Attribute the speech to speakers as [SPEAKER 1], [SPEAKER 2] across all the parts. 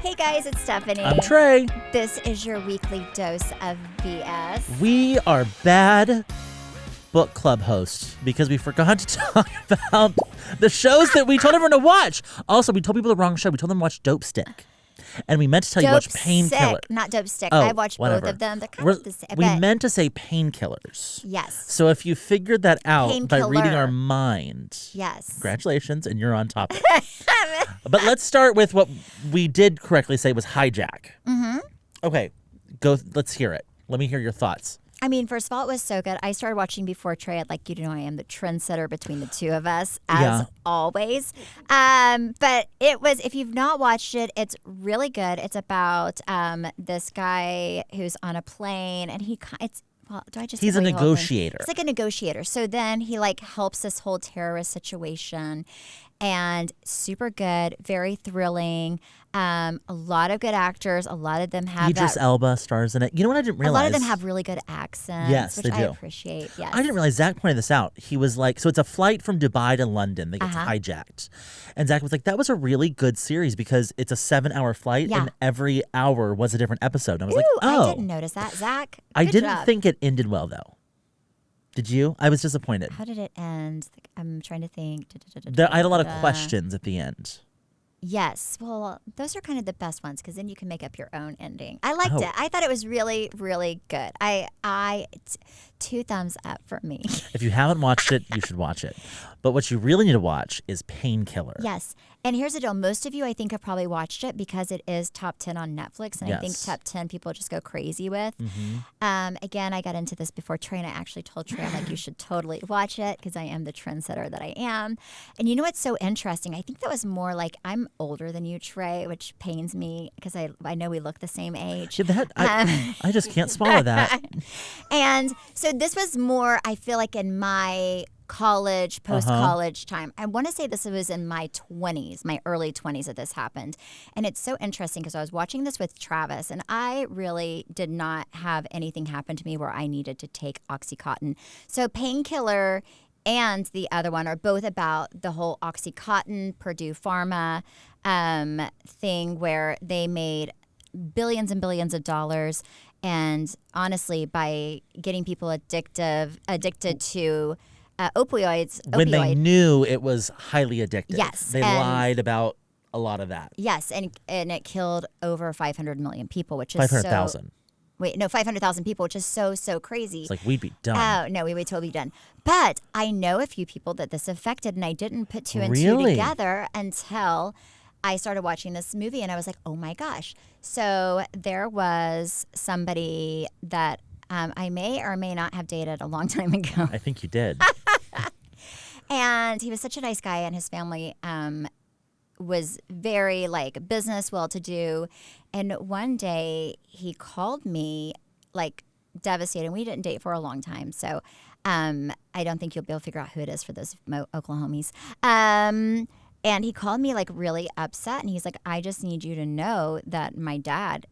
[SPEAKER 1] Hey guys, it's Stephanie.
[SPEAKER 2] I'm Trey.
[SPEAKER 1] This is your weekly dose of BS.
[SPEAKER 2] We are bad book club hosts because we forgot to talk about the shows that we told everyone to watch. Also, we told people the wrong show. We told them to watch Dope Stick. And we meant to tell you to watch Painkiller.
[SPEAKER 1] Not Dope Stick.
[SPEAKER 2] Oh,
[SPEAKER 1] I've watched
[SPEAKER 2] whatever.
[SPEAKER 1] both of them. They're kind of the same.
[SPEAKER 2] We meant to say Painkillers.
[SPEAKER 1] Yes.
[SPEAKER 2] So if you figured that out by reading
[SPEAKER 1] Painkiller.
[SPEAKER 2] our mind,
[SPEAKER 1] Yes.
[SPEAKER 2] congratulations, and you're on top of it. But let's start with what we did correctly say was hijack.
[SPEAKER 1] Mm-hmm.
[SPEAKER 2] Okay, go. Let's hear it. Let me hear your thoughts.
[SPEAKER 1] I mean, first of all, it was so good. I started watching before Trey. Like, you know, I am the trendsetter between the two of us, as always. But it was, if you've not watched it, it's really good. It's about this guy who's on a plane, and he's
[SPEAKER 2] a negotiator.
[SPEAKER 1] It's like a negotiator. So then he helps this whole terrorist situation, and super good, very thrilling. A lot of good actors. A lot of them have
[SPEAKER 2] Idris Elba stars in it. You know what I didn't realize?
[SPEAKER 1] A lot of them have really good accents,
[SPEAKER 2] yes,
[SPEAKER 1] which
[SPEAKER 2] they do.
[SPEAKER 1] I appreciate. Yes.
[SPEAKER 2] I didn't realize. Zach pointed this out. He was like, so it's a flight from Dubai to London that gets hijacked. And Zach was like, that was a really good series because it's a 7-hour flight and every hour was a different episode. And I was like, oh.
[SPEAKER 1] I didn't notice that, Zach.
[SPEAKER 2] I
[SPEAKER 1] Good
[SPEAKER 2] didn't
[SPEAKER 1] job.
[SPEAKER 2] think it ended well, though. Did you? I was disappointed.
[SPEAKER 1] How did it end? I'm trying to think.
[SPEAKER 2] I had a lot of questions at the end.
[SPEAKER 1] Yes. Well, those are kind of the best ones because then you can make up your own ending. I liked it. I thought it was really, really good. Two thumbs up for me.
[SPEAKER 2] If you haven't watched it, you should watch it. But what you really need to watch is Painkiller.
[SPEAKER 1] Yes. And here's the deal. Most of you, I think, have probably watched it because it is top 10 on Netflix. And I think top 10 people just go crazy with. Mm-hmm. Again, I got into this before Trey, and I actually told Trey, I'm like, you should totally watch it because I am the trendsetter that I am. And you know what's so interesting? I think that was more like, I'm older than you, Trey, which pains me because I know we look the same age.
[SPEAKER 2] Yeah, I just can't swallow that.
[SPEAKER 1] And so this was more, I feel like, in my post-college time. I want to say this was in my 20s, my early 20s that this happened. And it's so interesting because I was watching this with Travis, and I really did not have anything happen to me where I needed to take Oxycontin. So Painkiller and the other one are both about the whole Oxycontin, Purdue Pharma thing where they made billions and billions of dollars. And honestly, by getting people addicted to opioids.
[SPEAKER 2] When they knew it was highly addictive.
[SPEAKER 1] Yes.
[SPEAKER 2] They lied about a lot of that.
[SPEAKER 1] Yes, and it killed over 500 million people, which is
[SPEAKER 2] 500,000.
[SPEAKER 1] Wait, no, 500,000 people, which is so crazy.
[SPEAKER 2] It's like we'd be done.
[SPEAKER 1] Oh, no, we would totally be done. But I know a few people that this affected, and I didn't put two and two together until I started watching this movie, and I was like, oh my gosh. So there was somebody that I may or may not have dated a long time ago.
[SPEAKER 2] I think you did.
[SPEAKER 1] And he was such a nice guy, and his family was very business well-to-do. And one day he called me devastated. We didn't date for a long time, so I don't think you'll be able to figure out who it is for those Oklahomies. And he called me really upset, and he's like, I just need you to know that my dad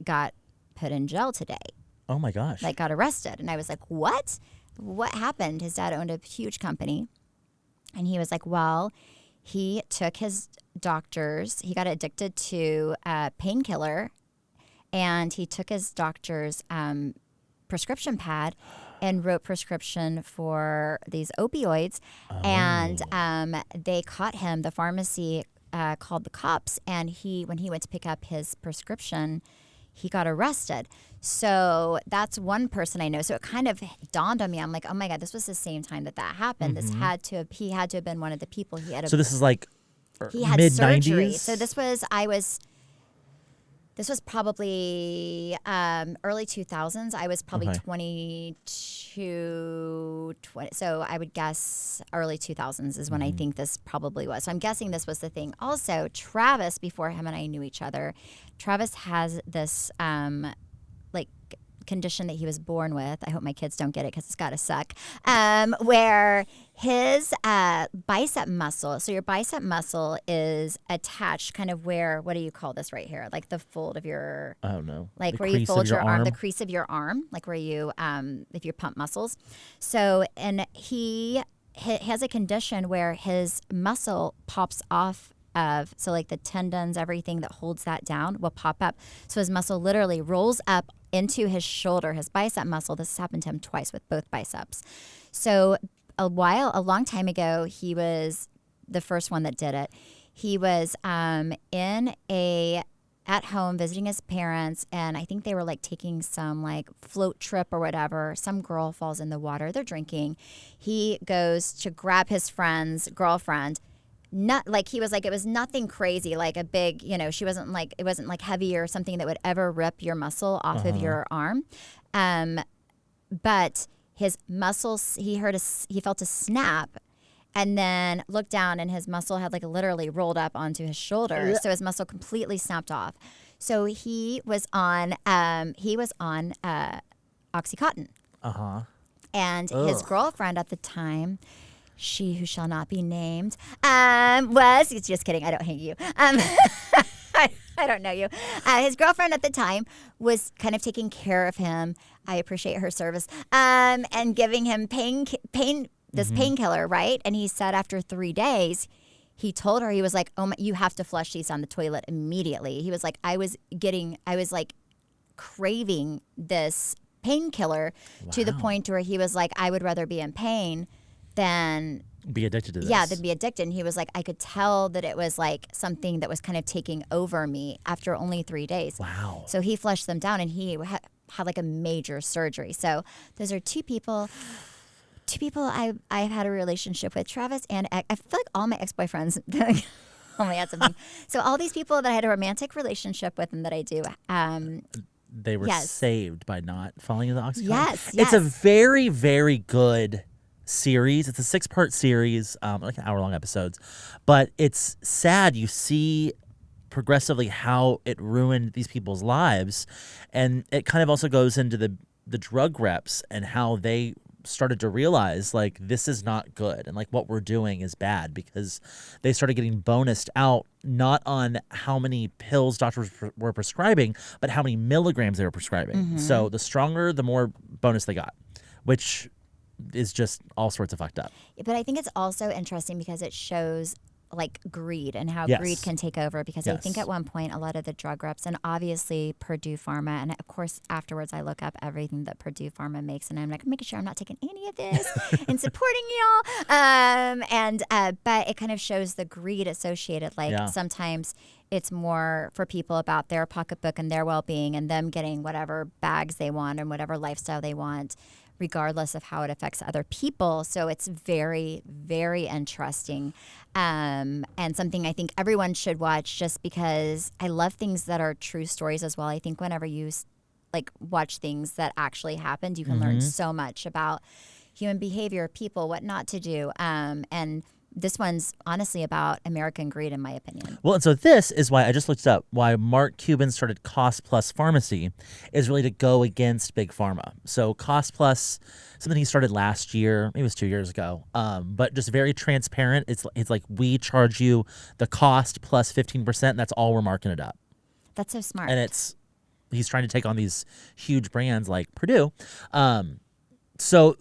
[SPEAKER 1] got put in jail today.
[SPEAKER 2] Oh my gosh.
[SPEAKER 1] Got arrested. And I was like, what? What happened? His dad owned a huge company. And he was like, well, he took his doctors. He got addicted to a painkiller. And he took his doctor's prescription pad and wrote prescription for these opioids. Oh. And they caught him. The pharmacy called the cops. And when he went to pick up his prescription, he got arrested. So that's one person I know. So it kind of dawned on me. I'm like, oh my God, this was the same time that happened. Mm-hmm. He had to have been one of the people he had.
[SPEAKER 2] So this is
[SPEAKER 1] he had
[SPEAKER 2] mid-90s?
[SPEAKER 1] surgery. So this was probably early 2000s. I was probably 22, 20. So I would guess early 2000s is when I think this probably was. So I'm guessing this was the thing. Also, Travis, before him and I knew each other, Travis has this condition that he was born with. I hope my kids don't get it because it's got to suck. Where his bicep muscle, so your bicep muscle is attached kind of where, what do you call this right here? The fold of your,
[SPEAKER 2] I don't know.
[SPEAKER 1] Where you fold your arm, the crease of your arm, where you, if you pump muscles. So, and he has a condition where his muscle pops off of, so like the tendons, everything that holds that down will pop up. So his muscle literally rolls up into his shoulder, his bicep muscle. This has happened to him twice with both biceps. So a long time ago, he was the first one that did it. He was at home visiting his parents, and I think they were like taking some like float trip or whatever. Some girl falls in the water. They're drinking. He goes to grab his friend's girlfriend. Not like he was like, it was nothing crazy, like a big, she wasn't like, it wasn't like heavy or something that would ever rip your muscle off of your arm. But his muscles, he felt a snap, and then looked down, and his muscle had like literally rolled up onto his shoulder. So his muscle completely snapped off. So he was on Oxycontin. And his girlfriend at the time, she who shall not be named, was, just kidding, I don't hate you. I don't know you. His girlfriend at the time was kind of taking care of him. I appreciate her service. And giving him painkiller, right? And he said after 3 days, he told her, he was like, "Oh, you have to flush these down the toilet immediately." He was like, I was like craving this painkiller to the point where he was like, I would rather be in pain than
[SPEAKER 2] be addicted to this.
[SPEAKER 1] Yeah, than be addicted. And he was like, I could tell that it was like something that was kind of taking over me after only 3 days.
[SPEAKER 2] Wow.
[SPEAKER 1] So he flushed them down, and he had like a major surgery. So those are two people I've had a relationship with, Travis, and I feel like all my ex-boyfriends only had something. So all these people that I had a romantic relationship with and that I do.
[SPEAKER 2] They were saved by not falling into Oxycontin.
[SPEAKER 1] Yes.
[SPEAKER 2] It's a very, very good series. It's a 6-part series, like hour-long episodes. But it's sad. You see progressively how it ruined these people's lives. And it kind of also goes into the drug reps and how they started to realize like this is not good and like what we're doing is bad, because they started getting bonused out not on how many pills doctors were prescribing, but how many milligrams they were prescribing. So the stronger, the more bonus they got, which is just all sorts of fucked up.
[SPEAKER 1] But I think it's also interesting because it shows like greed and how greed can take over, because I think at one point a lot of the drug reps, and obviously Purdue Pharma, and of course afterwards I look up everything that Purdue Pharma makes, and I'm like making sure I'm not taking any of this and supporting y'all. But it kind of shows the greed associated. Like sometimes it's more for people about their pocketbook and their well-being and them getting whatever bags they want and whatever lifestyle they want, regardless of how it affects other people. So it's very, very interesting, and something I think everyone should watch, just because I love things that are true stories as well. I think whenever you like watch things that actually happened, you can learn so much about human behavior, people, what not to do, and this one's honestly about American greed, in my opinion.
[SPEAKER 2] Well, and so this is why I just looked up why Mark Cuban started Cost Plus Pharmacy, is really to go against Big Pharma. So Cost Plus, something he started last year, maybe it was 2 years ago, but just very transparent. It's like we charge you the cost plus 15%, and that's all we're marking it up.
[SPEAKER 1] That's so smart.
[SPEAKER 2] And he's trying to take on these huge brands like Purdue. So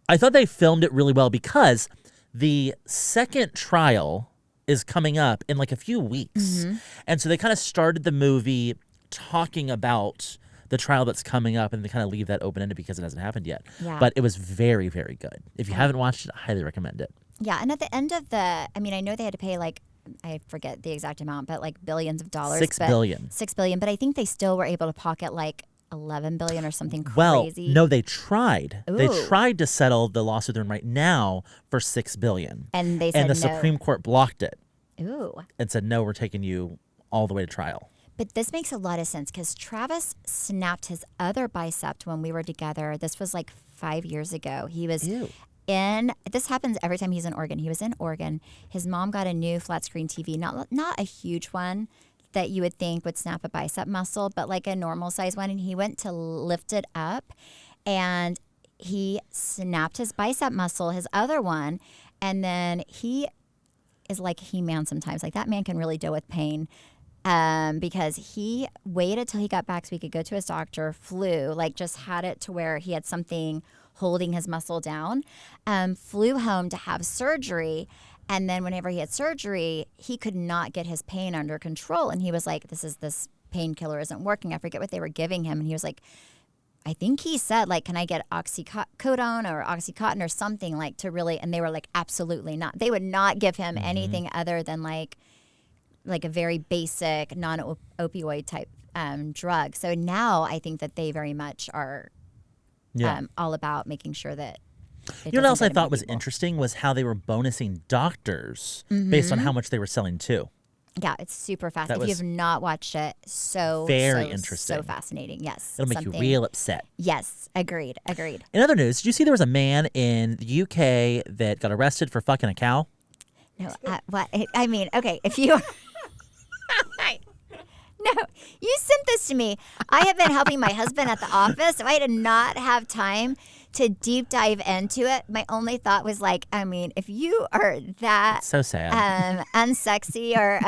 [SPEAKER 2] I thought they filmed it really well, because the second trial is coming up in like a few weeks. And so they kind of started the movie talking about the trial that's coming up, and they kind of leave that open-ended because it hasn't happened yet. But it was very, very good. If you haven't watched it, I highly recommend it.
[SPEAKER 1] Yeah, and at the end of I know they had to pay like, I forget the exact amount, but like billions of dollars.
[SPEAKER 2] $6 billion.
[SPEAKER 1] $6 billion, but I think they still were able to pocket like 11 billion or something crazy.
[SPEAKER 2] Well, no, they tried.
[SPEAKER 1] Ooh.
[SPEAKER 2] They tried to settle the lawsuit they're in right now for $6 billion.
[SPEAKER 1] And they said
[SPEAKER 2] the Supreme Court blocked it.
[SPEAKER 1] Ooh.
[SPEAKER 2] And said, no, we're taking you all the way to trial.
[SPEAKER 1] But this makes a lot of sense, because Travis snapped his other bicep when we were together. This was like 5 years ago. He was this happens every time he's in Oregon. He was in Oregon. His mom got a new flat screen TV, not a huge one that you would think would snap a bicep muscle, but like a normal size one. And he went to lift it up, and he snapped his bicep muscle, his other one. And then he is like He-Man sometimes. Like that man can really deal with pain, because he waited till he got back so he could go to his doctor, flew, like just had it to where he had something holding his muscle down, flew home to have surgery. And then whenever he had surgery, he could not get his pain under control. And he was like, this painkiller isn't working. I forget what they were giving him. And he was like, I think he said, like, can I get oxycodone or Oxycontin or something, like, to really, and they were like, absolutely not. They would not give him anything other than like a very basic non-opioid type drug. So now I think that they very much are all about making sure that
[SPEAKER 2] you know what else I thought was interesting was how they were bonusing doctors based on how much they were selling too.
[SPEAKER 1] Yeah, it's super fast. If you have not watched it,
[SPEAKER 2] very interesting.
[SPEAKER 1] So fascinating. Yes.
[SPEAKER 2] It'll make you real upset.
[SPEAKER 1] Yes, agreed.
[SPEAKER 2] In other news, did you see there was a man in the UK that got arrested for fucking a cow?
[SPEAKER 1] No, what? I mean, okay, if you... No, you sent this to me. I have been helping my husband at the office, so I did not have time to deep dive into it. My only thought was like, I mean, if you are that
[SPEAKER 2] so sad,
[SPEAKER 1] unsexy, or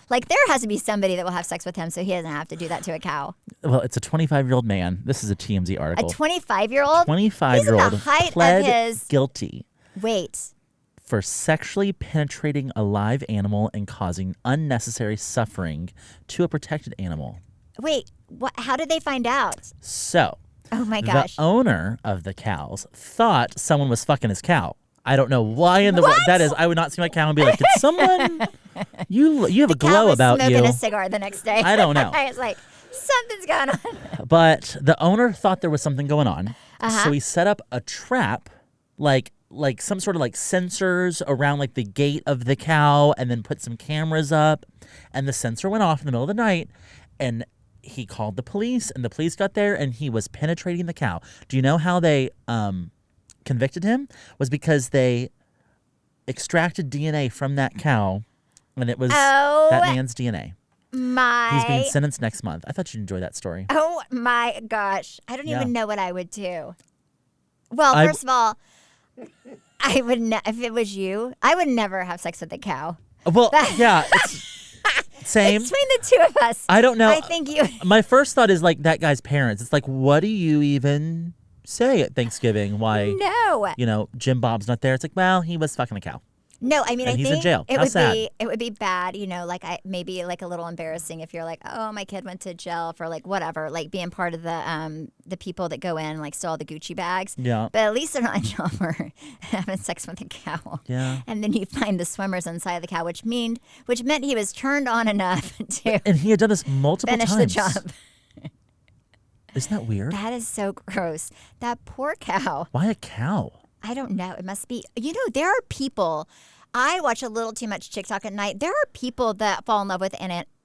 [SPEAKER 1] like, there has to be somebody that will have sex with him, so he doesn't have to do that to a cow.
[SPEAKER 2] Well, it's a 25-year-old man. This is a TMZ article.
[SPEAKER 1] A 25-year-old?
[SPEAKER 2] 25-year-old
[SPEAKER 1] the height
[SPEAKER 2] pled
[SPEAKER 1] of his
[SPEAKER 2] guilty.
[SPEAKER 1] Wait.
[SPEAKER 2] For sexually penetrating a live animal and causing unnecessary suffering to a protected animal.
[SPEAKER 1] Wait, what? How did they find out?
[SPEAKER 2] So,
[SPEAKER 1] oh my gosh,
[SPEAKER 2] the owner of the cows thought someone was fucking his cow. I don't know why in the world that is. I would not see my cow and be like, "Did someone? You have a glow about you."
[SPEAKER 1] Smoking a cigar the next day.
[SPEAKER 2] I don't know.
[SPEAKER 1] I was like, something's going on.
[SPEAKER 2] But the owner thought there was something going on, so he set up a trap, like some sort of like sensors around like the gate of the cow, and then put some cameras up, and the sensor went off in the middle of the night, and he called the police, and the police got there, and he was penetrating the cow. Do you know how they convicted him? Was because they extracted DNA from that cow, and it was that man's DNA. He's being sentenced next month. I thought you'd enjoy that story.
[SPEAKER 1] Oh my gosh. I don't even know what I would do. Well, first of all, I would if it was you, I would never have sex with a cow.
[SPEAKER 2] Well, yeah, it's same.
[SPEAKER 1] It's between the two of us.
[SPEAKER 2] I don't know.
[SPEAKER 1] I think you.
[SPEAKER 2] My first thought is like that guy's parents. It's like, what do you even say at Thanksgiving? Why?
[SPEAKER 1] No.
[SPEAKER 2] Jim Bob's not there. It's like, well, he was fucking a cow.
[SPEAKER 1] No, I mean,
[SPEAKER 2] and
[SPEAKER 1] I
[SPEAKER 2] he's
[SPEAKER 1] think
[SPEAKER 2] in jail.
[SPEAKER 1] it
[SPEAKER 2] How
[SPEAKER 1] would
[SPEAKER 2] sad.
[SPEAKER 1] be it would be bad, like maybe like a little embarrassing if you're like, oh, my kid went to jail for like whatever, like being part of the people that go in and like steal all the Gucci bags.
[SPEAKER 2] Yeah.
[SPEAKER 1] But at least they're not in jail for having sex with a cow.
[SPEAKER 2] Yeah.
[SPEAKER 1] And then you find the swimmers inside the cow, which meant he was turned on enough to
[SPEAKER 2] And he had done this multiple
[SPEAKER 1] finish
[SPEAKER 2] times.
[SPEAKER 1] the job.
[SPEAKER 2] Isn't that weird?
[SPEAKER 1] That is so gross. That poor cow.
[SPEAKER 2] Why a cow?
[SPEAKER 1] I don't know. It must be. There are people. I watch a little too much TikTok at night. There are people that fall in love with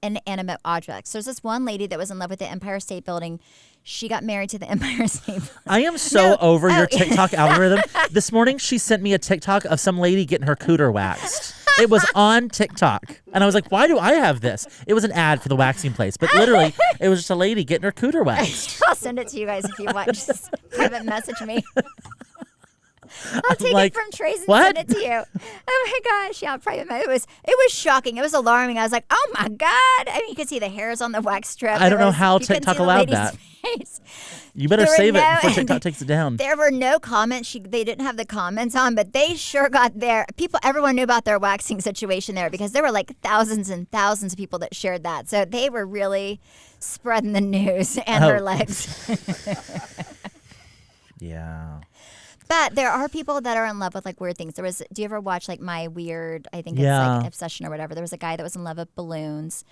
[SPEAKER 1] inanimate objects. There's this one lady that was in love with the Empire State Building. She got married to the Empire State Building.
[SPEAKER 2] I am so over your TikTok algorithm. This morning, she sent me a TikTok of some lady getting her cooter waxed. It was on TikTok. And I was like, why do I have this? It was an ad for the waxing place. But literally, it was just a lady getting her cooter waxed.
[SPEAKER 1] I'll send it to you guys if you want. Just private message me. I'll take it from Trace and send it to you. Oh my gosh, yeah, private. It was shocking. It was alarming. I was like, oh my God. I mean, you could see the hairs on the wax strip.
[SPEAKER 2] I don't know how TikTok allowed that.
[SPEAKER 1] Face.
[SPEAKER 2] You better save it before TikTok takes it down.
[SPEAKER 1] There were no comments. They didn't have the comments on, but they sure got there. Everyone knew about their waxing situation there because there were like thousands and thousands of people that shared that. So they were really spreading the news and her legs.
[SPEAKER 2] Yeah.
[SPEAKER 1] But there are people that are in love with like weird things. Do you ever watch like My Weird, I think it's like Obsession or whatever. There was a guy that was in love with balloons.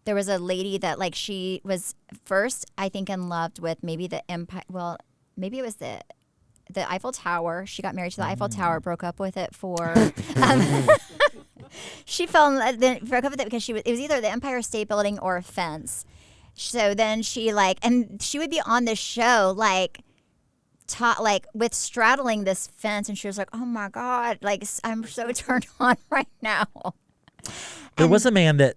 [SPEAKER 1] There was a lady that like she was first, I think, in love with maybe the Empire. Well, maybe it was the Eiffel Tower. She got married to the Eiffel Tower, broke up with it for. She broke up with it because it was either the Empire State Building or a fence. So then she and she would be on this show with straddling this fence, and she was like, oh my God, I'm so turned on right now.
[SPEAKER 2] There was a man that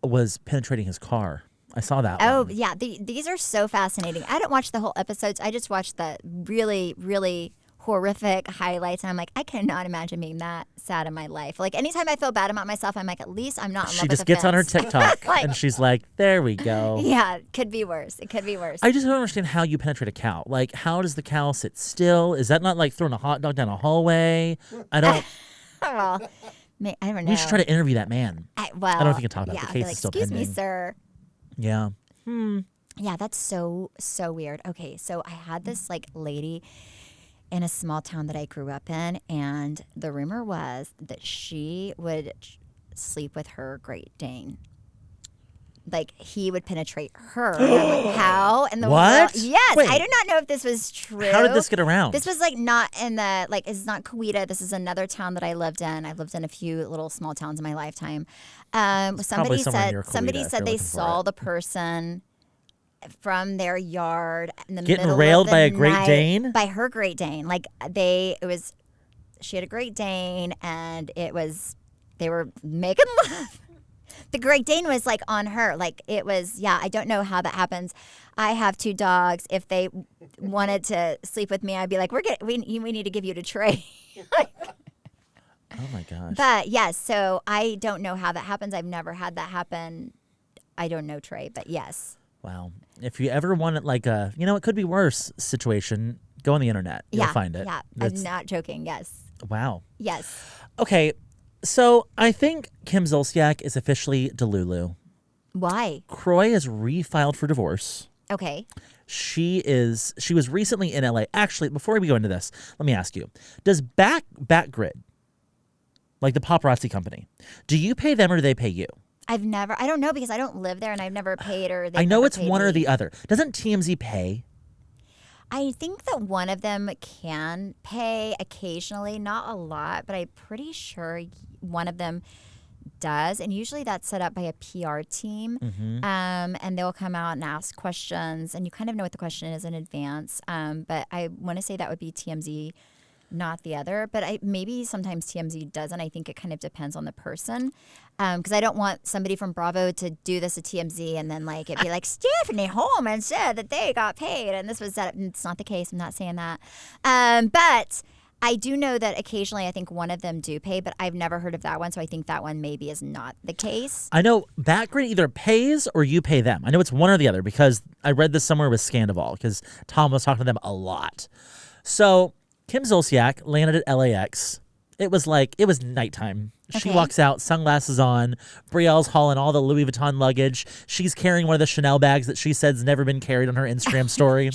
[SPEAKER 2] was penetrating his car. I saw that one.
[SPEAKER 1] Yeah, these are so fascinating. I didn't watch the whole episodes. I just watched the really, really horrific highlights, and I'm like, I cannot imagine being that sad in my life. Like, anytime I feel bad about myself, I'm like, at least I'm not in love with
[SPEAKER 2] She just gets on her TikTok, and she's like, there we go.
[SPEAKER 1] Yeah, it could be worse. It could be worse.
[SPEAKER 2] I just don't understand how you penetrate a cow. Like, how does the cow sit still? Is that not like throwing a hot dog down a hallway? I don't...
[SPEAKER 1] Well, I don't know.
[SPEAKER 2] We should try to interview that man.
[SPEAKER 1] I
[SPEAKER 2] don't know if you can talk about it.
[SPEAKER 1] Yeah,
[SPEAKER 2] The
[SPEAKER 1] I'd be
[SPEAKER 2] case
[SPEAKER 1] like,
[SPEAKER 2] is still
[SPEAKER 1] excuse
[SPEAKER 2] pending.
[SPEAKER 1] me, sir.
[SPEAKER 2] Yeah.
[SPEAKER 1] Yeah, that's so weird. Okay, so I had this like lady in a small town that I grew up in, and the rumor was that she would sleep with her Great Dane. Like he would penetrate her. And I'm like, how in the
[SPEAKER 2] What?
[SPEAKER 1] world? Yes,
[SPEAKER 2] Wait.
[SPEAKER 1] I do not know if this was true.
[SPEAKER 2] How did this get around?
[SPEAKER 1] This was like not in the it's not Coweta. This is another town that I lived in. I've lived in a few little small towns in my lifetime. Somebody
[SPEAKER 2] somewhere near
[SPEAKER 1] said
[SPEAKER 2] Coweta if
[SPEAKER 1] they
[SPEAKER 2] you're looking for
[SPEAKER 1] saw
[SPEAKER 2] it.
[SPEAKER 1] the person from their yard in the
[SPEAKER 2] Getting
[SPEAKER 1] middle
[SPEAKER 2] railed
[SPEAKER 1] of the
[SPEAKER 2] by a Great
[SPEAKER 1] night,
[SPEAKER 2] Dane?
[SPEAKER 1] by her Great Dane. Like she had a Great Dane, and they were making love. The Great Dane was like on her. Like it was, I don't know how that happens. I have 2 dogs. If they wanted to sleep with me, I'd be like, we need to give you to Trey.
[SPEAKER 2] Oh my gosh.
[SPEAKER 1] But yes, so I don't know how that happens. I've never had that happen. I don't know Trey, but yes.
[SPEAKER 2] Wow. If you ever want it like a, it could be worse situation, go on the internet. You'll find it.
[SPEAKER 1] Yeah,
[SPEAKER 2] That's-
[SPEAKER 1] I'm not joking. Yes.
[SPEAKER 2] Wow.
[SPEAKER 1] Yes.
[SPEAKER 2] Okay. So I think Kim Zolciak is officially Delulu.
[SPEAKER 1] Why?
[SPEAKER 2] Croy is refiled for divorce.
[SPEAKER 1] Okay.
[SPEAKER 2] She was recently in LA. Actually, before we go into this, let me ask you. Does Backgrid, like the paparazzi company, do you pay them or do they pay you?
[SPEAKER 1] I don't know because I don't live there and I've never paid her.
[SPEAKER 2] I know it's one or the other. Doesn't TMZ pay?
[SPEAKER 1] I think that one of them can pay occasionally, not a lot, but I'm pretty sure one of them does. And usually that's set up by a PR team. And they'll come out and ask questions. And you kind of know what the question is in advance. But I want to say that would be TMZ, not the other. But maybe sometimes TMZ doesn't. I think it kind of depends on the person. Because I don't want somebody from Bravo to do this at TMZ and then like it'd be like, Stephanie Holman said that they got paid. And this was that. It's not the case. I'm not saying that. But I do know that occasionally I think one of them do pay, but I've never heard of that one. So I think that one maybe is not the case.
[SPEAKER 2] I know Backgrid either pays or you pay them. I know it's one or the other because I read this somewhere with Scandival because Tom was talking to them a lot. So Kim Zolciak landed at LAX. It was nighttime. She
[SPEAKER 1] Okay.
[SPEAKER 2] walks out, sunglasses on. Brielle's hauling all the Louis Vuitton luggage. She's carrying one of the Chanel bags that she said's never been carried on her Instagram story.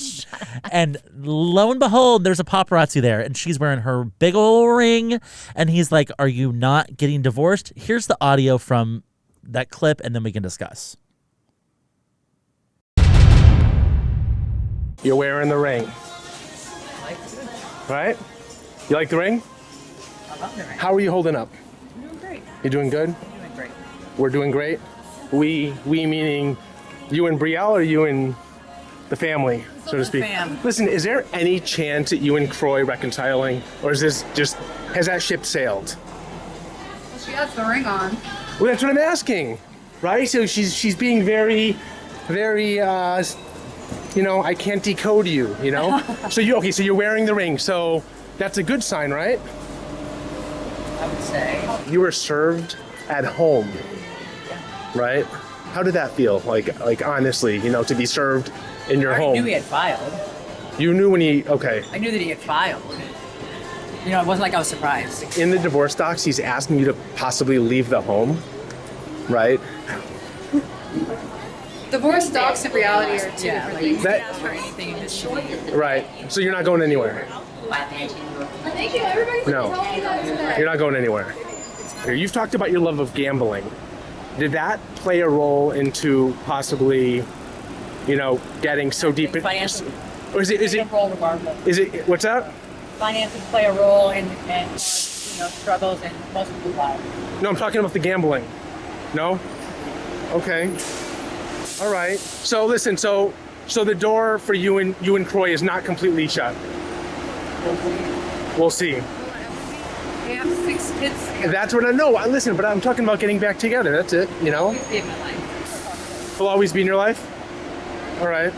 [SPEAKER 2] And lo and behold, there's a paparazzi there, and she's wearing her big ol' ring. And he's like, "Are you not getting divorced?" Here's the audio from that clip, and then we can discuss.
[SPEAKER 3] You're wearing the ring. Right? You like the ring?
[SPEAKER 4] I love the ring.
[SPEAKER 3] How are you holding up?
[SPEAKER 4] I'm doing great.
[SPEAKER 3] You doing good?
[SPEAKER 4] I'm doing great.
[SPEAKER 3] We're doing great? We meaning you and Brielle or you and the family, so to speak?
[SPEAKER 4] fam.
[SPEAKER 3] Listen, is there any chance that you and Croy reconciling? Or is this just, has that ship sailed?
[SPEAKER 4] Well, she has the ring on.
[SPEAKER 3] Well, that's what I'm asking, right? So she's being very, very, I can't decode you, So you're wearing the ring, so that's a good sign, right?
[SPEAKER 4] I would say.
[SPEAKER 3] You were served at home, right? How did that feel? Like honestly, to be served in your
[SPEAKER 4] I already
[SPEAKER 3] home.
[SPEAKER 4] knew he had filed.
[SPEAKER 3] You knew when okay.
[SPEAKER 4] I knew that he had filed. It wasn't like I was surprised.
[SPEAKER 3] In the divorce docs, he's asking you to possibly leave the home, right?
[SPEAKER 5] Divorce docs and reality are two
[SPEAKER 4] Yeah,
[SPEAKER 5] different
[SPEAKER 4] like
[SPEAKER 5] things.
[SPEAKER 4] you
[SPEAKER 3] That-
[SPEAKER 4] can ask for anything in this city.
[SPEAKER 3] Right. So you're not going anywhere.
[SPEAKER 5] Thank you, everybody.
[SPEAKER 3] No. You're not going anywhere. Here, you've talked about your love of gambling. Did that play a role into possibly, getting so deep in?
[SPEAKER 4] Finances
[SPEAKER 3] Or is
[SPEAKER 4] play a
[SPEAKER 3] it?
[SPEAKER 4] role regardless.
[SPEAKER 3] Is it? What's that?
[SPEAKER 4] Finances play a role in struggles in most people's lives.
[SPEAKER 3] No, I'm talking about the gambling. No? Okay. All right. So listen, so the door for you and Croy is not completely shut. We'll see.
[SPEAKER 5] We have 6 kids together.
[SPEAKER 3] That's what I know. Listen, but I'm talking about getting back together. That's it,
[SPEAKER 4] Always be in my life.
[SPEAKER 3] Will always be in your life? All right.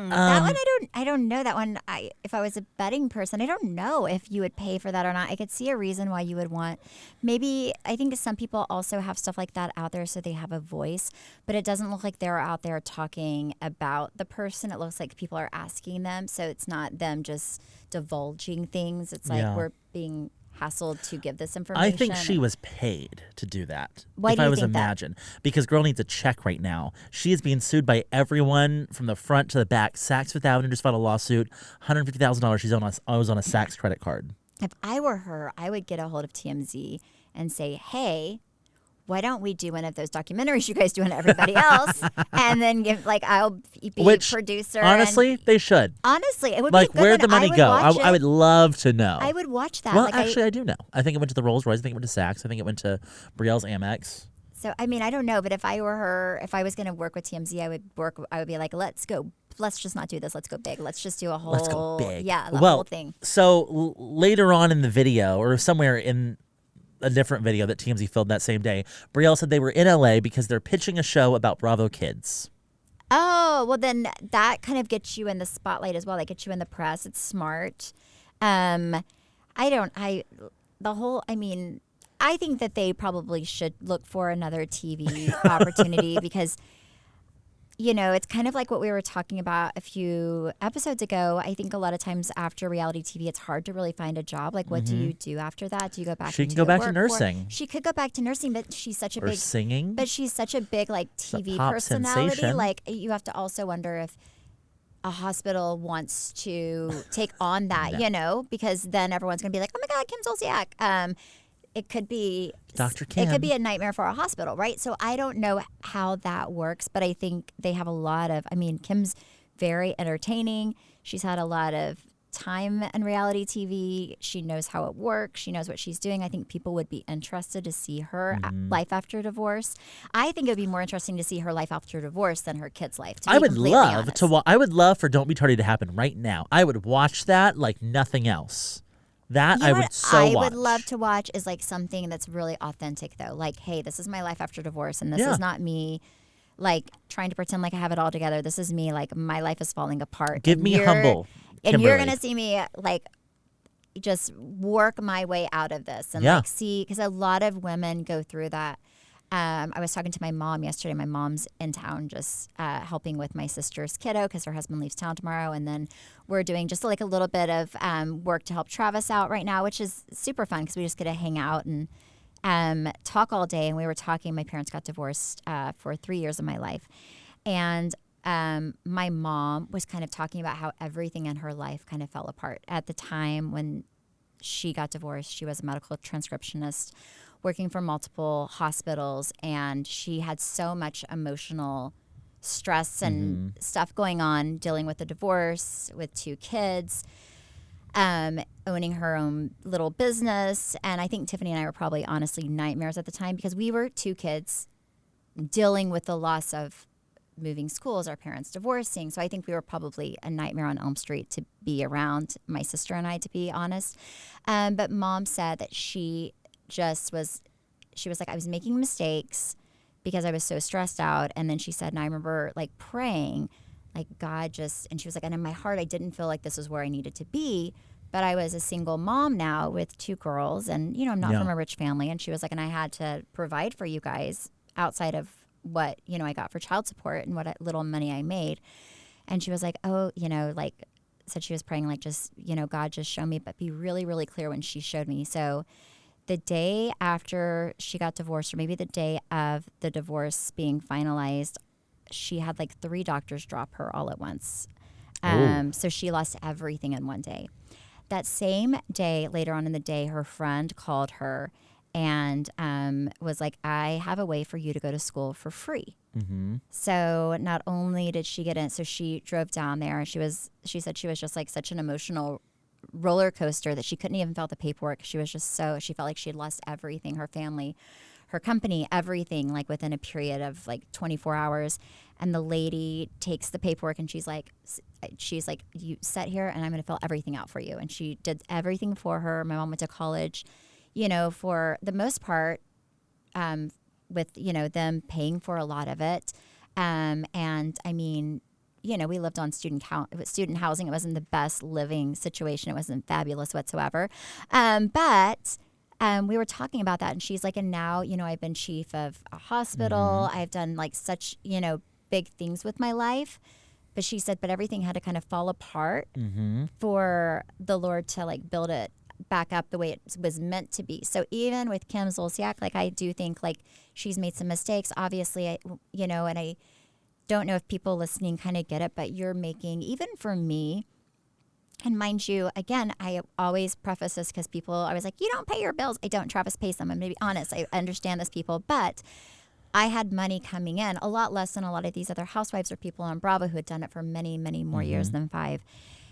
[SPEAKER 1] That one I don't know that one. If I was a betting person, I don't know if you would pay for that or not. I could see a reason why you would want. Maybe I think some people also have stuff like that out there so they have a voice, but it doesn't look like they're out there talking about the person. It looks like people are asking them, so it's not them just divulging things. It's like
[SPEAKER 2] Yeah.
[SPEAKER 1] we're being hassled to give this information.
[SPEAKER 2] I think she was paid to do that.
[SPEAKER 1] Why
[SPEAKER 2] if
[SPEAKER 1] do
[SPEAKER 2] I
[SPEAKER 1] you
[SPEAKER 2] was
[SPEAKER 1] think that?
[SPEAKER 2] imagine. Because girl needs a check right now. She is being sued by everyone from the front to the back. Saks Fifth Avenue just filed a lawsuit. $150,000 she's on a Saks credit card.
[SPEAKER 1] If I were her, I would get a hold of TMZ and say, hey, why don't we do one of those documentaries you guys do on everybody else? And then give, like, I'll be producer.
[SPEAKER 2] Honestly, they should.
[SPEAKER 1] Honestly, it would
[SPEAKER 2] Like,
[SPEAKER 1] be a good
[SPEAKER 2] where'd the
[SPEAKER 1] one.
[SPEAKER 2] money
[SPEAKER 1] I
[SPEAKER 2] go?
[SPEAKER 1] would watch
[SPEAKER 2] I
[SPEAKER 1] it.
[SPEAKER 2] would love to know.
[SPEAKER 1] I would watch that.
[SPEAKER 2] Well,
[SPEAKER 1] Like,
[SPEAKER 2] actually, I do know. I think it went to the Rolls Royce. I think it went to Saks. I think it went to Brielle's Amex.
[SPEAKER 1] So, I mean, I don't know, but if I were her, if I was going to work with TMZ, I would be like, let's go. Let's just not do this. Let's go big. Let's just do a whole.
[SPEAKER 2] Let's go big.
[SPEAKER 1] Yeah, the
[SPEAKER 2] well,
[SPEAKER 1] whole thing.
[SPEAKER 2] So later on in the video, or somewhere in a different video that TMZ filmed that same day, Brielle said they were in LA because they're pitching a show about Bravo Kids.
[SPEAKER 1] Oh, well, then that kind of gets you in the spotlight as well. That gets you in the press. It's smart. I think that they probably should look for another TV opportunity because, you know, it's kind of like what we were talking about a few episodes ago. I think a lot of times after reality TV, it's hard to really find a job. Like, what do you do after that? Do you go back?
[SPEAKER 2] She can
[SPEAKER 1] into
[SPEAKER 2] go
[SPEAKER 1] the
[SPEAKER 2] back to
[SPEAKER 1] workforce?
[SPEAKER 2] nursing.
[SPEAKER 1] She could go back to nursing, but she's such a
[SPEAKER 2] Or
[SPEAKER 1] big
[SPEAKER 2] singing.
[SPEAKER 1] But she's such a big like TV
[SPEAKER 2] pop
[SPEAKER 1] personality.
[SPEAKER 2] sensation.
[SPEAKER 1] Like, you have to also wonder if a hospital wants to take on that, you know, because then everyone's gonna be like, oh my God, Kim Zolciak. It could be
[SPEAKER 2] Dr.
[SPEAKER 1] It
[SPEAKER 2] Kim.
[SPEAKER 1] could be a nightmare for a hospital, right? So I don't know how that works, but I think they have a lot of. I mean, Kim's very entertaining. She's had a lot of time in reality TV. She knows how it works. She knows what she's doing. I think people would be interested to see her life after divorce. I think it would be more interesting to see her life after divorce than her kid's life. To be
[SPEAKER 2] I would
[SPEAKER 1] completely
[SPEAKER 2] love
[SPEAKER 1] honest.
[SPEAKER 2] to. I would love for Don't Be Tardy to happen right now. I would watch that like nothing else. That
[SPEAKER 1] You
[SPEAKER 2] I
[SPEAKER 1] know
[SPEAKER 2] would
[SPEAKER 1] what
[SPEAKER 2] so
[SPEAKER 1] I
[SPEAKER 2] watch.
[SPEAKER 1] would love to watch is like something that's really authentic though. Like, hey, this is my life after divorce and this
[SPEAKER 2] Yeah.
[SPEAKER 1] is not me like trying to pretend like I have it all together. This is me like my life is falling apart.
[SPEAKER 2] Give
[SPEAKER 1] and
[SPEAKER 2] me
[SPEAKER 1] you're-
[SPEAKER 2] humble.
[SPEAKER 1] And you're
[SPEAKER 2] Kimberly.
[SPEAKER 1] going to see me like just work my way out of this and
[SPEAKER 2] Yeah.
[SPEAKER 1] like see because a lot of women go through that. I was talking to my mom yesterday. My mom's in town just helping with my sister's kiddo because her husband leaves town tomorrow. And then we're doing just like a little bit of work to help Travis out right now, which is super fun because we just get to hang out and talk all day. And we were talking, my parents got divorced for 3 years of my life. And my mom was kind of talking about how everything in her life kind of fell apart. At the time when she got divorced, she was a medical transcriptionist working for multiple hospitals, and she had so much emotional stress and stuff going on, dealing with a divorce, with 2 kids, owning her own little business. And I think Tiffany and I were probably honestly nightmares at the time because we were 2 kids dealing with the loss of moving schools, our parents divorcing. So I think we were probably a nightmare on Elm Street to be around, my sister and I, to be honest. But Mom said that she was like, I was making mistakes because I was so stressed out. And then she said, and I remember like praying, like God just, and she was like, and in my heart, I didn't feel like this was where I needed to be. But I was a single mom now with 2 girls and, you know, I'm not
[SPEAKER 2] Yeah.
[SPEAKER 1] from a rich family. And she was like, and I had to provide for you guys outside of what, you know, I got for child support and what little money I made. And she was like, oh, you know, like said she was praying like, just, you know, God, just show me, but be really, really clear when she showed me. So the day after she got divorced, or maybe the day of the divorce being finalized, she had like 3 doctors drop her all at once. So she lost everything in one day. That same day, later on in the day, her friend called her and was like, I have a way for you to go to school for free.
[SPEAKER 2] Mm-hmm.
[SPEAKER 1] So not only did she get in, so she drove down there. She said she was just like such an emotional roller coaster that she couldn't even fill out the paperwork. She was just she felt like she had lost everything, her family, her company, everything, like within a period of like 24 hours. And the lady takes the paperwork and she's like, you sit here and I'm going to fill everything out for you. And she did everything for her. My mom went to college, you know, for the most part, with, you know, them paying for a lot of it. And I mean, you know, we lived on student housing. It wasn't the best living situation. It wasn't fabulous whatsoever. But we were talking about that, and she's like, and now, you know, I've been chief of a hospital. I've done like such, you know, big things with my life. But she said, but everything had to kind of fall apart for the Lord to like build it back up the way it was meant to be. So even with Kim Zolciak, like I do think like she's made some mistakes, obviously, and I don't know if people listening kind of get it, but you're making, even for me, and mind you, again, I always preface this because people are always like, you don't pay your bills. I don't. Travis pays them. I'm going to be honest. I understand this, people. But I had money coming in, a lot less than a lot of these other housewives or people on Bravo who had done it for many, many more years than 5.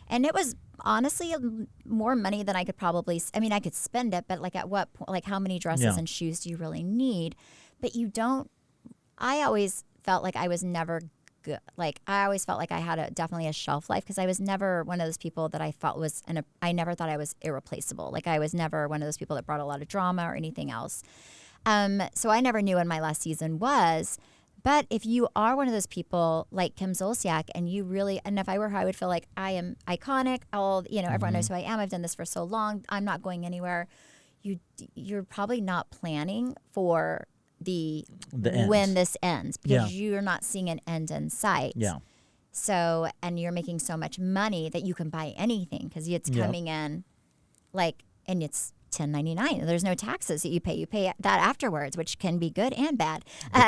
[SPEAKER 1] And it was honestly more money than I could probably, I could spend it, but like at what point, like how many dresses and shoes do you really need? But you don't, I always felt like I was never good. Like I always felt like I had definitely a shelf life because I was never one of those people that I felt was, I never thought I was irreplaceable. Like I was never one of those people that brought a lot of drama or anything else. So I never knew when my last season was. But if you are one of those people like Kim Zolciak and you really, and if I were her, I would feel like I am iconic. Everyone knows who I am. I've done this for so long. I'm not going anywhere. You're probably not planning for the end. When this ends because you're not seeing an end in sight. Yeah. So, and you're making so much money that you can buy anything because it's coming in and it's $10.99. There's no taxes that you pay. You pay that afterwards, which can be good and bad,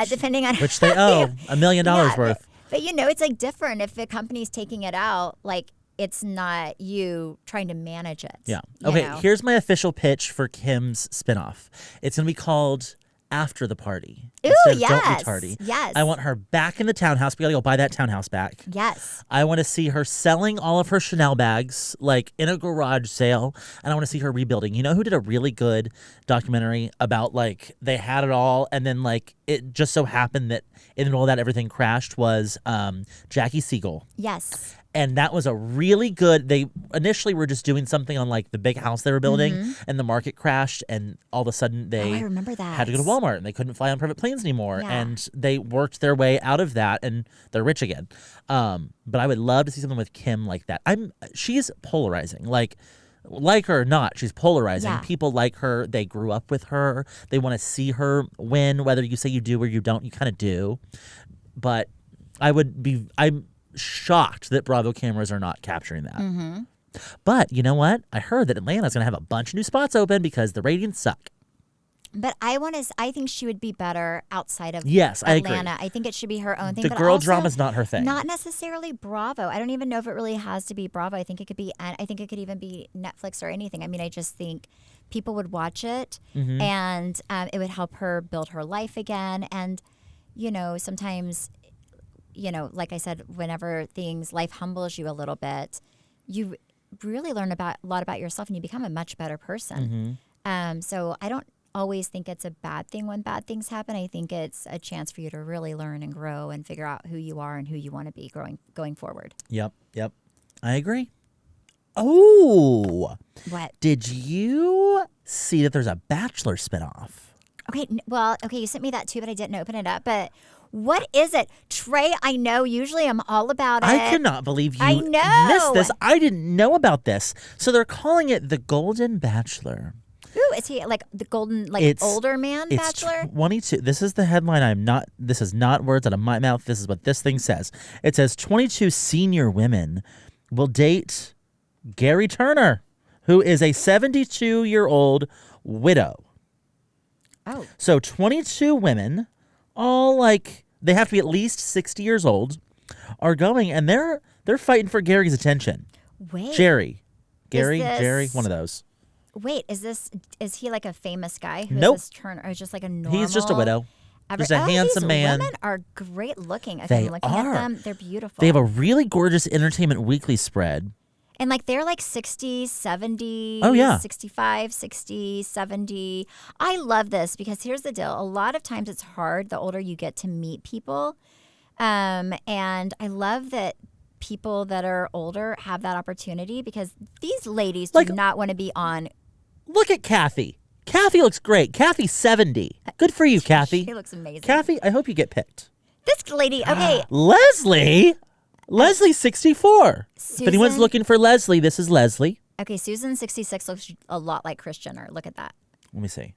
[SPEAKER 1] depending on
[SPEAKER 2] which they owe $1 million worth.
[SPEAKER 1] But it's like different if the company's taking it out. Like it's not you trying to manage it.
[SPEAKER 2] Yeah. Okay. Here's my official pitch for Kim's spinoff. It's gonna be called After the Party.
[SPEAKER 1] Ooh, yes.
[SPEAKER 2] Don't Be Tardy.
[SPEAKER 1] Yes.
[SPEAKER 2] I want her back in the townhouse. We gotta go buy that townhouse back.
[SPEAKER 1] Yes.
[SPEAKER 2] I want to see her selling all of her Chanel bags, like in a garage sale. And I want to see her rebuilding. You know who did a really good documentary about like they had it all and then like it just so happened that in the middle of that everything crashed was Jackie Siegel.
[SPEAKER 1] Yes.
[SPEAKER 2] And that was a really good, they initially were just doing something on like the big house they were building and the market crashed and all of a sudden they
[SPEAKER 1] I remember that.
[SPEAKER 2] had to go to Walmart and they couldn't fly on private planes anymore. And they worked their way out of that and they're rich again. But I would love to see something with Kim like that. She's polarizing. Like her or not, she's polarizing. People like her. They grew up with her. They want to see her win, whether you say you do or you don't. You kind of do. But I'm shocked that Bravo cameras are not capturing that. But you know what? I heard that Atlanta's going to have a bunch of new spots open because the ratings suck.
[SPEAKER 1] But I think she would be better outside of
[SPEAKER 2] Atlanta.
[SPEAKER 1] I agree. I think it should be her own thing.
[SPEAKER 2] The
[SPEAKER 1] but
[SPEAKER 2] girl
[SPEAKER 1] also
[SPEAKER 2] drama's not her thing.
[SPEAKER 1] Not necessarily Bravo. I don't even know if it really has to be Bravo. I think it could even be Netflix or anything. I just think people would watch it and it would help her build her life again. And, sometimes, like I said, whenever life humbles you a little bit, you really learn a lot about yourself and you become a much better person. So I don't always think it's a bad thing when bad things happen. I think it's a chance for you to really learn and grow and figure out who you are and who you want to be going forward. Yep.
[SPEAKER 2] I agree. Oh.
[SPEAKER 1] What?
[SPEAKER 2] Did you see that there's a Bachelor spinoff?
[SPEAKER 1] Okay, you sent me that too, but I didn't open it up. But what is it? Trey, I know usually I'm all about it.
[SPEAKER 2] I cannot believe you missed this. I didn't know about this. So they're calling it the Golden Bachelor.
[SPEAKER 1] Ooh, is he like the golden, older man bachelor?
[SPEAKER 2] 22. This is the headline. This is not words out of my mouth. This is what this thing says. It says 22 senior women will date Gary Turner, who is a 72-year-old widow.
[SPEAKER 1] Oh.
[SPEAKER 2] So 22 women, all they have to be at least 60 years old, are going and they're fighting for Gary's attention.
[SPEAKER 1] Wait.
[SPEAKER 2] Jerry, one of those.
[SPEAKER 1] Wait, is he like a famous guy?
[SPEAKER 2] Nope.
[SPEAKER 1] Is this Turner? Or just like a normal?
[SPEAKER 2] He's just a widow. Just a handsome man.
[SPEAKER 1] These women are great looking.
[SPEAKER 2] They
[SPEAKER 1] I'm looking at them. They're beautiful.
[SPEAKER 2] They have a really gorgeous Entertainment Weekly spread.
[SPEAKER 1] And they're 60, 70, 65, 60, 70. I love this because here's the deal. A lot of times it's hard the older you get to meet people. And I love that people that are older have that opportunity because these ladies do not want to be on.
[SPEAKER 2] Look at Kathy. Kathy looks great. Kathy's 70. Good for you, Kathy.
[SPEAKER 1] She looks amazing.
[SPEAKER 2] Kathy, I hope you get picked.
[SPEAKER 1] This lady, okay.
[SPEAKER 2] Leslie's 64.
[SPEAKER 1] Susan,
[SPEAKER 2] if anyone's looking for Leslie, this is Leslie.
[SPEAKER 1] Okay, Susan 66 looks a lot like Kris Jenner. Look at that.
[SPEAKER 2] Let me see.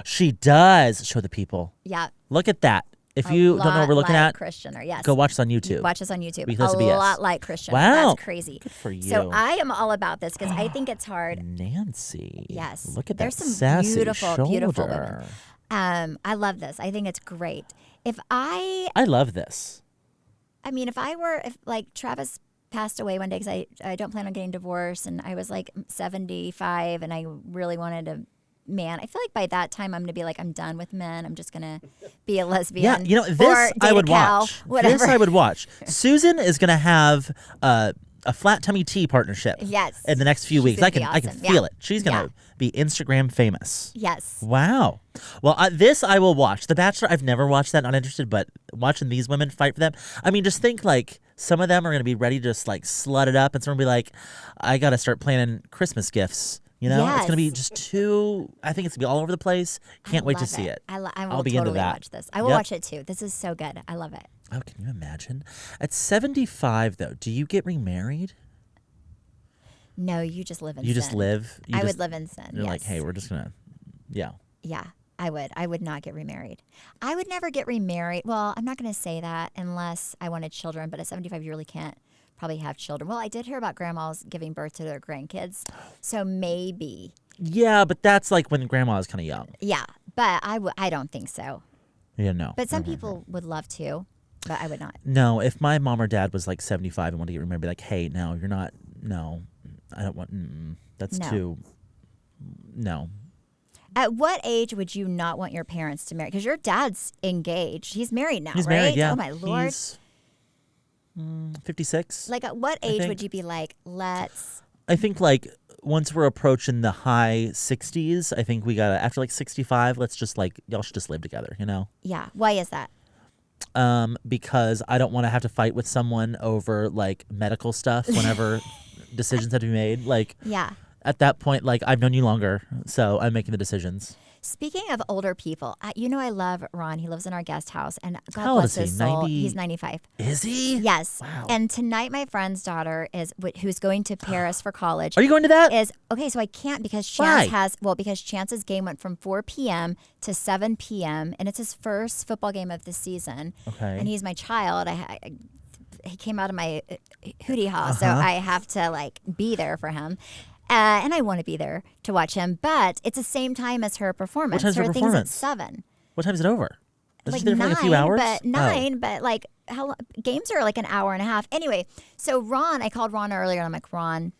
[SPEAKER 2] She does. Show the people.
[SPEAKER 1] Yeah.
[SPEAKER 2] Look at that. If you don't know what we're looking
[SPEAKER 1] like
[SPEAKER 2] at,
[SPEAKER 1] Christian, or yes,
[SPEAKER 2] go watch us on YouTube.
[SPEAKER 1] Watch us on YouTube.
[SPEAKER 2] Because
[SPEAKER 1] A
[SPEAKER 2] of BS.
[SPEAKER 1] lot like Christian.
[SPEAKER 2] Wow.
[SPEAKER 1] That's crazy.
[SPEAKER 2] Good for you.
[SPEAKER 1] So I am all about this because I think it's hard.
[SPEAKER 2] Nancy.
[SPEAKER 1] Yes.
[SPEAKER 2] Look at
[SPEAKER 1] There's
[SPEAKER 2] that
[SPEAKER 1] some
[SPEAKER 2] sassy
[SPEAKER 1] beautiful,
[SPEAKER 2] shoulder.
[SPEAKER 1] beautiful women. I love this. I think it's great.
[SPEAKER 2] I love this.
[SPEAKER 1] If like Travis passed away one day because I don't plan on getting divorced, and I was like 75 and I really wanted a man. I feel like by that time I'm going to be like, I'm done with men. I'm just going to be a lesbian.
[SPEAKER 2] Yeah, this I would watch.
[SPEAKER 1] Whatever.
[SPEAKER 2] This I would watch. Susan is going to have a flat tummy tea partnership.
[SPEAKER 1] Yes.
[SPEAKER 2] In the next few weeks. I can
[SPEAKER 1] awesome.
[SPEAKER 2] feel it. She's going to be Instagram famous.
[SPEAKER 1] Yes.
[SPEAKER 2] Wow. Well, this I will watch. The Bachelor, I've never watched that, not interested, but watching these women fight for them. Just think like some of them are going to be ready to just like slut it up, and some will be like, I got to start planning Christmas gifts. It's going to be just I think it's going to be all over the place. Can't wait to see it.
[SPEAKER 1] I will
[SPEAKER 2] I'll be
[SPEAKER 1] totally
[SPEAKER 2] into that.
[SPEAKER 1] watch this. I will watch it too. This is so good. I love it.
[SPEAKER 2] Oh, can you imagine? At 75, though, do you get remarried?
[SPEAKER 1] No, you just live in sin.
[SPEAKER 2] You just live?
[SPEAKER 1] I would live in sin,
[SPEAKER 2] You're
[SPEAKER 1] yes.
[SPEAKER 2] like, hey, we're just going to, yeah.
[SPEAKER 1] Yeah, I would. I would not get remarried. I would never get remarried. Well, I'm not going to say that unless I wanted children, but at 75, you really can't probably have children. Well, I did hear about grandmas giving birth to their grandkids, so maybe.
[SPEAKER 2] Yeah, but that's like when grandma is kind of young.
[SPEAKER 1] Yeah, but I don't think so.
[SPEAKER 2] Yeah, no.
[SPEAKER 1] But some people would love to, but I would not.
[SPEAKER 2] No, if my mom or dad was like 75 and wanted to get remarried, I'd be like, hey, no, you're not, no, I don't want, that's too, no.
[SPEAKER 1] At what age would you not want your parents to marry? Because your dad's engaged. He's married now,
[SPEAKER 2] He's
[SPEAKER 1] right?
[SPEAKER 2] married, yeah.
[SPEAKER 1] Oh, my Lord.
[SPEAKER 2] He's 56.
[SPEAKER 1] Like, at what age would you be like, let's...
[SPEAKER 2] I think like once we're approaching the high 60s, I think we got to, after like 65, let's just like, y'all should just live together, you know?
[SPEAKER 1] Yeah. Why is that?
[SPEAKER 2] Because I don't want to have to fight with someone over like medical stuff whenever decisions have to be made. Like,
[SPEAKER 1] Yeah.
[SPEAKER 2] at that point, like I've known you longer, so I'm making the decisions.
[SPEAKER 1] Speaking of older people, I love Ron. He lives in our guest house, and God
[SPEAKER 2] How old
[SPEAKER 1] bless
[SPEAKER 2] is he?
[SPEAKER 1] his soul.
[SPEAKER 2] 90?
[SPEAKER 1] He's 95.
[SPEAKER 2] Is he?
[SPEAKER 1] Yes.
[SPEAKER 2] Wow.
[SPEAKER 1] And tonight, my friend's daughter who's going to Paris for college.
[SPEAKER 2] Are you going to that?
[SPEAKER 1] Is okay. So I can't because
[SPEAKER 2] Why?
[SPEAKER 1] because Chance's game went from 4 p.m. to 7 p.m. and it's his first football game of the season.
[SPEAKER 2] Okay.
[SPEAKER 1] And he's my child. He came out of my hootie ha, so I have to like be there for him. And I want to be there to watch him, but it's the same time as her performance.
[SPEAKER 2] What time's her
[SPEAKER 1] thing's at
[SPEAKER 2] performance?
[SPEAKER 1] 7.
[SPEAKER 2] What time is it over? Is
[SPEAKER 1] Like
[SPEAKER 2] she there for
[SPEAKER 1] 9,
[SPEAKER 2] like a few hours?
[SPEAKER 1] but 9, but like games are like an hour and a half. Anyway, so Ron, I called Ron earlier, and I'm like, Ron,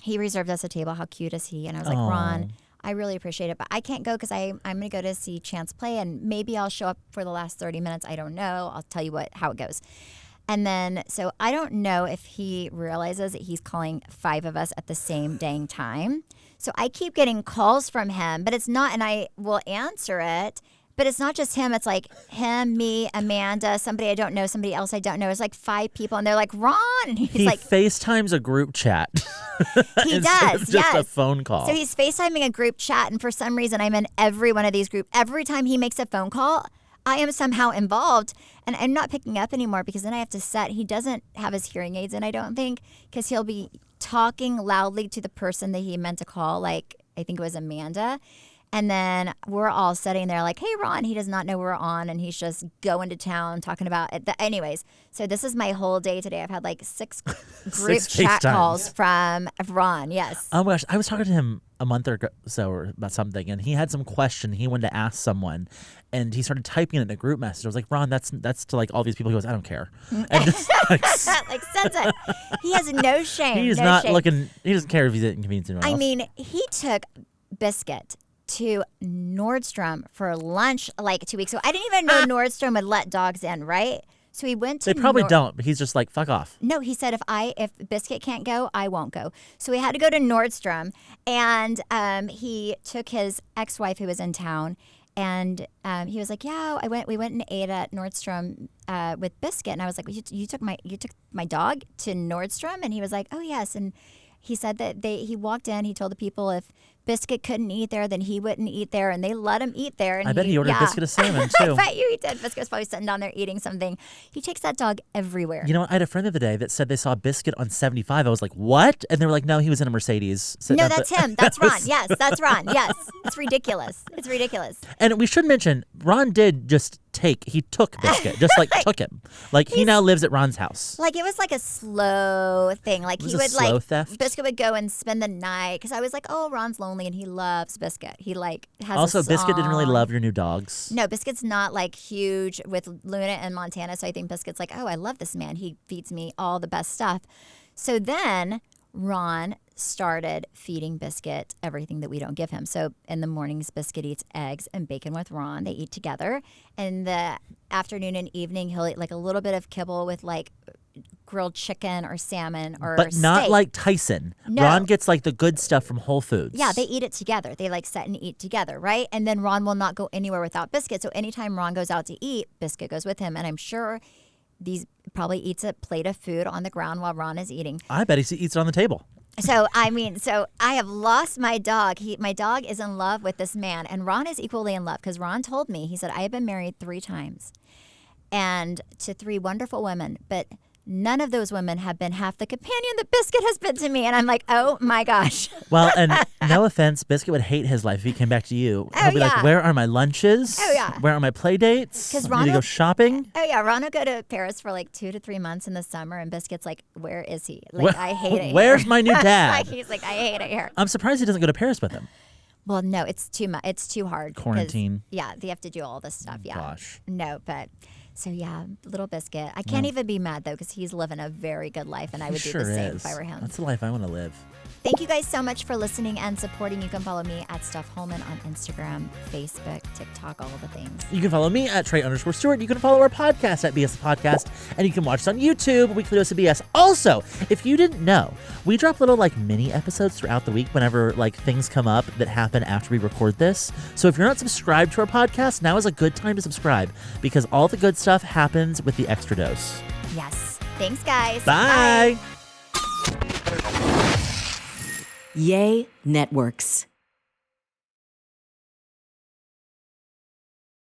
[SPEAKER 1] he reserved us a table. How cute is he? And I was like, Ron, I really appreciate it, but I can't go because I'm going to go to see Chance play, and maybe I'll show up for the last 30 minutes. I don't know. I'll tell you how it goes. And then, so I don't know if he realizes that he's calling 5 of us at the same dang time. So I keep getting calls from him, but it's not, and I will answer it, but it's not just him. It's like him, me, Amanda, somebody I don't know, somebody else I don't know. It's like 5 people, and they're like, Ron. And
[SPEAKER 2] He
[SPEAKER 1] like,
[SPEAKER 2] FaceTimes a group chat.
[SPEAKER 1] he
[SPEAKER 2] instead
[SPEAKER 1] does,
[SPEAKER 2] of just
[SPEAKER 1] yes.
[SPEAKER 2] a phone call.
[SPEAKER 1] So he's FaceTiming a group chat, and for some reason, I'm in every one of these groups. Every time he makes a phone call, I am somehow involved, and I'm not picking up anymore because then I have to set. He doesn't have his hearing aids in, I don't think, because he'll be talking loudly to the person that he meant to call, like I think it was Amanda. And then we're all sitting there like, hey, Ron, he does not know we're on, and he's just going to town talking about it. Anyways, so this is my whole day today. I've had like 6 group chat
[SPEAKER 2] FaceTimes.
[SPEAKER 1] calls from Ron, yes.
[SPEAKER 2] Oh my gosh, I was talking to him a month or so about something, and he had some question he wanted to ask someone, and he started typing it in a group message. I was like, Ron, that's to like all these people. He goes, I don't care. And just
[SPEAKER 1] like sends it. He has no shame.
[SPEAKER 2] he's
[SPEAKER 1] no
[SPEAKER 2] not
[SPEAKER 1] shame.
[SPEAKER 2] looking. He doesn't care if he's inconveniencing anyone else.
[SPEAKER 1] I mean, he took Biscuit to Nordstrom for lunch like 2 weeks ago. I didn't even know Nordstrom would let dogs in, right? So he went to
[SPEAKER 2] they probably don't, but he's just like, fuck off.
[SPEAKER 1] No, he said if Biscuit can't go, I won't go. So we had to go to Nordstrom, and he took his ex-wife who was in town, and he was like, yeah, we went and ate at Nordstrom with Biscuit, and I was like, you took my dog to Nordstrom, and he was like, oh yes, and he said that he walked in, he told the people if Biscuit couldn't eat there, then he wouldn't eat there, and they let him eat there. And
[SPEAKER 2] I bet he ordered Biscuit a salmon
[SPEAKER 1] I
[SPEAKER 2] too.
[SPEAKER 1] bet you he did. Biscuit was probably sitting down there eating something. He takes that dog everywhere.
[SPEAKER 2] You know, I had a friend the other day that said they saw Biscuit on 75. I was like, what? And they were like, no, he was in a Mercedes.
[SPEAKER 1] No, that's him. That's Ron. Yes, that's Ron. Yes. It's ridiculous. It's ridiculous.
[SPEAKER 2] And we should mention, Ron did just he took Biscuit, just like took him. Like he now lives at Ron's house.
[SPEAKER 1] Like it was like a slow thing. Like
[SPEAKER 2] Was
[SPEAKER 1] he
[SPEAKER 2] it
[SPEAKER 1] would
[SPEAKER 2] slow
[SPEAKER 1] like
[SPEAKER 2] theft?
[SPEAKER 1] Biscuit would go and spend the night because I was like, oh, Ron's lonely and he loves Biscuit. He like has
[SPEAKER 2] Also,
[SPEAKER 1] a
[SPEAKER 2] Biscuit didn't really
[SPEAKER 1] song.
[SPEAKER 2] love your new dogs.
[SPEAKER 1] No, Biscuit's not like huge with Luna and Montana, so I think Biscuit's like, oh, I love this man. He feeds me all the best stuff. So then Ron started feeding Biscuit everything that we don't give him. So in the mornings, Biscuit eats eggs and bacon with Ron. They eat together. In the afternoon and evening, he'll eat like a little bit of kibble with like grilled chicken or salmon or
[SPEAKER 2] But not
[SPEAKER 1] steak.
[SPEAKER 2] like Tyson.
[SPEAKER 1] No.
[SPEAKER 2] Ron gets like the good stuff from Whole Foods.
[SPEAKER 1] Yeah, they eat it together. They like sit and eat together, right? And then Ron will not go anywhere without Biscuit. So anytime Ron goes out to eat, Biscuit goes with him. And I'm sure these probably eats a plate of food on the ground while Ron is eating.
[SPEAKER 2] I bet he eats it on the table.
[SPEAKER 1] So I have lost my dog. My dog is in love with this man, and Ron is equally in love because Ron told me, he said, I have been married 3 times and to 3 wonderful women, but none of those women have been half the companion that Biscuit has been to me. And I'm like, oh my gosh.
[SPEAKER 2] Well, and no offense, Biscuit would hate his life if he came back to you. He'll be like,
[SPEAKER 1] yeah.
[SPEAKER 2] where are my lunches?
[SPEAKER 1] Oh, yeah.
[SPEAKER 2] Where are my play dates?
[SPEAKER 1] 'Cause
[SPEAKER 2] Need to
[SPEAKER 1] Ron
[SPEAKER 2] go
[SPEAKER 1] will-
[SPEAKER 2] shopping?
[SPEAKER 1] Oh yeah, Ron will go to Paris for like 2 to 3 months in the summer, and Biscuit's like, where is he? Like, I hate it
[SPEAKER 2] Where's
[SPEAKER 1] here.
[SPEAKER 2] my new dad?
[SPEAKER 1] Like, he's like, I hate it here.
[SPEAKER 2] I'm surprised he doesn't go to Paris with him.
[SPEAKER 1] Well, no, it's too much. It's too hard. 'cause,
[SPEAKER 2] Quarantine.
[SPEAKER 1] Yeah, they have to do all this stuff. Yeah.
[SPEAKER 2] Gosh.
[SPEAKER 1] No, but so yeah, little Biscuit. I can't even be mad though because he's living a very good life, and I would
[SPEAKER 2] He
[SPEAKER 1] do
[SPEAKER 2] sure
[SPEAKER 1] the same
[SPEAKER 2] is.
[SPEAKER 1] if I were him.
[SPEAKER 2] That's the life I want to live.
[SPEAKER 1] Thank you guys so much for listening and supporting. You can follow me at Steph Holman on Instagram, Facebook, TikTok, all the things.
[SPEAKER 2] You can follow me at Trey_Stewart. You can follow our podcast at BS Podcast. And you can watch us on YouTube, Weekly Dose of BS. Also, if you didn't know, we drop little like mini episodes throughout the week whenever like things come up that happen after we record this. So if you're not subscribed to our podcast, now is a good time to subscribe because all the good stuff happens with the extra dose.
[SPEAKER 1] Yes. Thanks, guys.
[SPEAKER 2] Bye.
[SPEAKER 6] Yay Networks.